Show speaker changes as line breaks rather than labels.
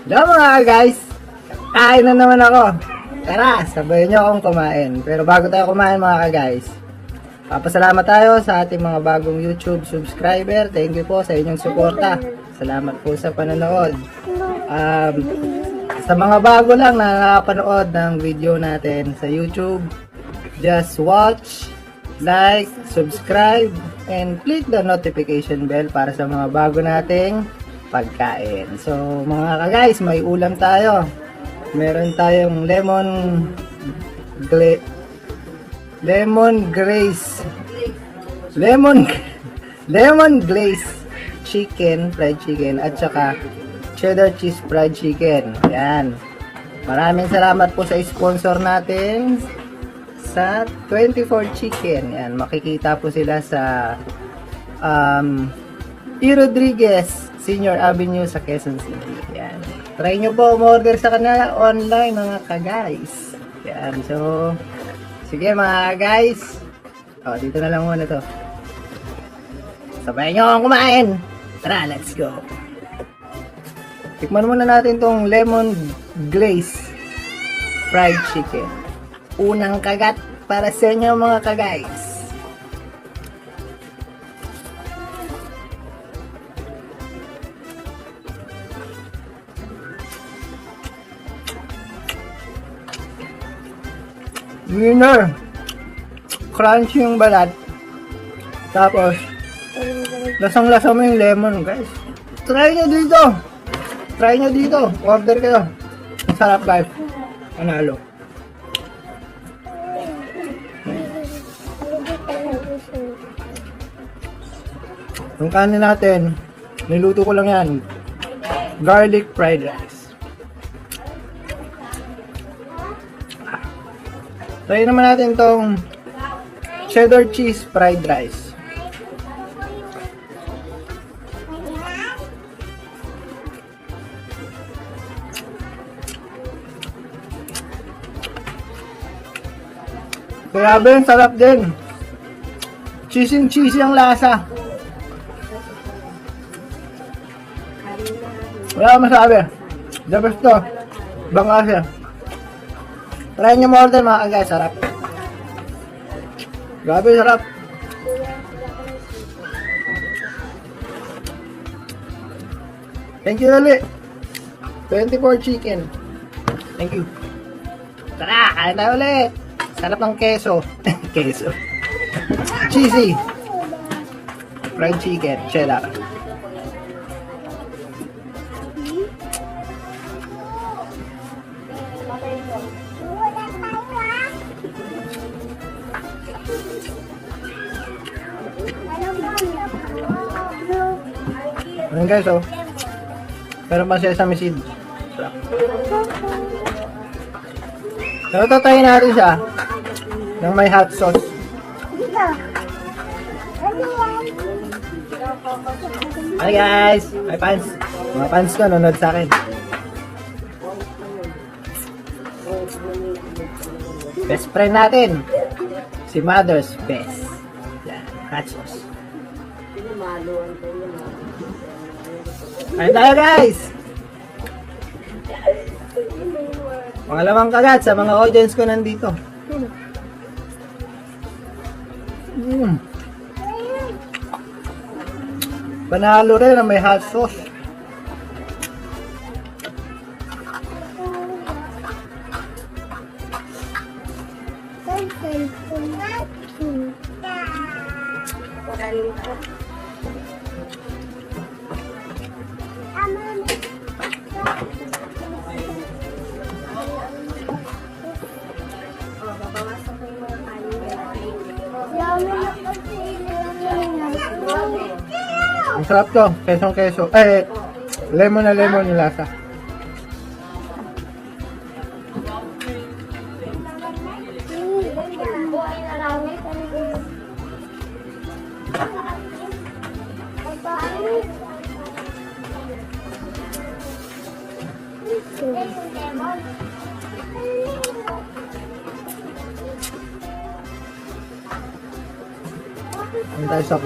Hello mga guys! Kain na naman ako. Tara, sabayan nyo akong kumain. Pero bago tayo kumain mga guys, papasalamat tayo sa ating mga bagong YouTube subscriber. Thank you po sa inyong suporta. Salamat po sa panonood. Sa mga bago lang na nakapanood ng video natin sa YouTube, just watch, like, subscribe, and click the notification bell para sa mga bago nating pagkain. So mga ka-guys, may ulam tayo. Meron tayong lemon glaze chicken, fried chicken, at saka cheddar cheese fried chicken. Yan. Maraming salamat po sa sponsor natin sa 24 Chicken. Yan, makikita po sila sa E. Rodriguez Senior Avenue sa Quezon City. Yan. Try nyo po umorder sa kanila online mga ka-guys. Yan. So, sige mga guys. O, dito na lang muna to. Sabayan nyo akong kumain. Tara, let's go. Tikman muna natin tong lemon glaze fried chicken. Unang kagat para sa inyo mga ka-guys. Winner! Crunchy yung balat. Tapos, lasang-lasa mo yung lemon, guys. Try nyo dito! Try nyo dito! Order kayo. Ang sarap, guys. Panalo. Yung kanin natin, niluto ko lang yan. Garlic fried rice. Try naman natin tong cheddar cheese fried rice. Grabe, sarap din. Cheesy ang lasa. Wala akong masabi. The best to. Bangga siya. Try nyo mo order mga guys. Sarap. Grabe, sarap. Thank you ulit. 24 Chicken. Thank you. Tara, kain tayo ulit. Sarap ng keso. Keso. Cheesy. Fried chicken. Cheddar. Ayan guys, oh. Meron pa sesame seed. Pero tatayin natin siya ng may hot sauce. Hi guys! Hi fans! Mga fans ko, nanonood sa akin. Best friend natin, si Mother's Best. Yan, hot sauce. Ayun tayo guys! Pangalawang kagat sa mga audience ko nandito. Panalo rin na may hot sauce. Ang sarap to, kesong-keso. Lemon na lemon yung lasa. Ang tayo sa